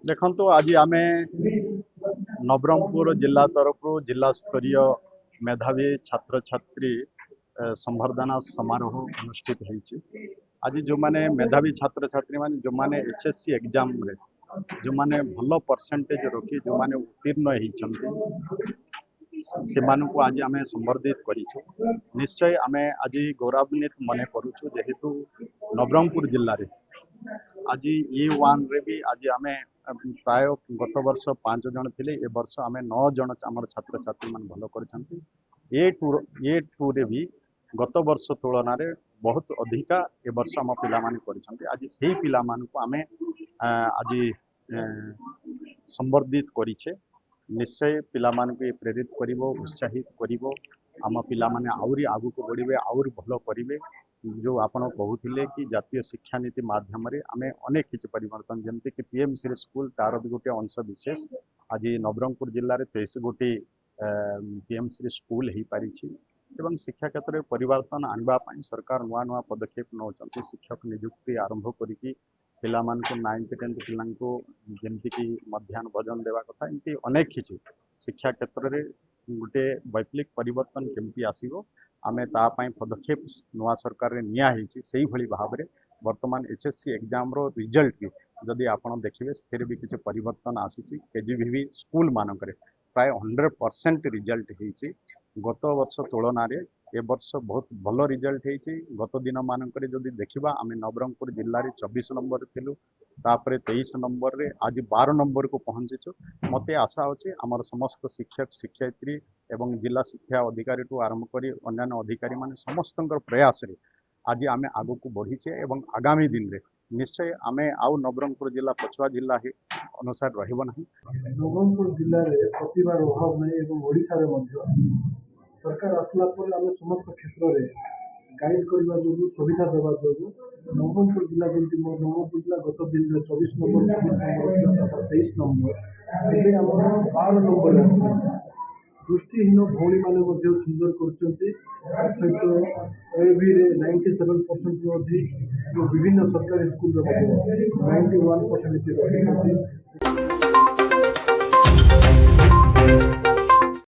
देखो आज आम नवरंगपुर जिला तरफ जिला स्तरीय मेधावी छात्र छात्री संवर्धना समारोह अनुष्ठित होती। आज जो माने मेधावी छात्र छात्री मान जो माने एचएससी एग्जाम रे जो माने भल परसेंटेज रखी जो माने उत्तीर्ण होती को आज आम संबर्धित करिछु। निश्चय आम आज गौरवान्वित मन करुछु जेहेतु नवरंगपुर जिले में आज E1 रे भी आज आम प्राय गत वर्ष 5 जन थे ए वर्ष आम 9 जन आम छात्र छात्री मान भल कर रे भी गत वर्ष तुलन में बहुत अधिका ए वर्ष आम पिला आज से पिला आम आज संबर्धित करिछे। निश्चय पिला प्रेरित करिवो उत्साहित करिवो आम पिला माने आउरी आगु को बढ़िबे आउरी भलो करिवे। जो आपण कहूथिले कि जातीय शिक्षा नीति माध्यम रे आमे अनेक किछि परिवर्तन जेमति कि पीएमसी स्कूल तार भी गोटे अंश विशेष आज नवरंगपुर जिले में 23 गोटी पीएमसी स्कूल हो पारी एवं शिक्षा क्षेत्र में परिवर्तन आने सरकार नुआ नुआ पदक्षेप नौकरी शिक्षक नियुक्ति आरंभ करिकी पिला 9th 10th पिला जमती कि मध्याह्न भोजन देवा कथा एमती अनेक किछि शिक्षा क्षेत्र में गोटे वैप्लिक परिवर्तन केमती आसीबो आमे तापाई पदक्षेप नुआ सरकार रे निया हिची सेही भली भाव में वर्तमान एचएससी एग्जाम रो रिजल्ट भी जदि आपण देखिबे स्थिर भी किछि परिवर्तन आसीची केजीवीवी स्कूल मानक प्राय 100% रिजल्ट होती गत वर्ष तुलन में ए वर्ष बहुत भल रिजल्ट होती। गत दिन मानक जदि देखा आम नवरंगपुर जिले में 24 नंबर थिलु तापर 23 नंबर रे आज 12 नंबर को पहुंचीचु। मत आशा अच्छे आमर समस्त शिक्षक शिक्षयित्री एवं जिला शिक्षा अधिकारी ठू आरंभ कर अन्य अधिकारी मान समस्त प्रयास रे आज आम आग को बढ़ीचे एवं आगामी दिन रे निश्चय आम आउ नवरंगपुर जिला पछुआ जिला अनुसार रहिबो नहीं। नवरंगपुर जिले में प्रतिभार अभाव नहीं एवं ओडिशा रे मध्य सरकार आसला पर आम समस्त क्षेत्र में गाइड करने जो सुविधा देवा जो नवरंगपुर जिला जमी मोर नवरंगपुर जिला गत दिन में 24 नंबर 23 नंबर ये आम 12 नंबर दृष्टिहीन भौणी मैंने सुंदर कर सहित 97% अधिक जो विभिन्न सरकारी स्कूल 91% रखी।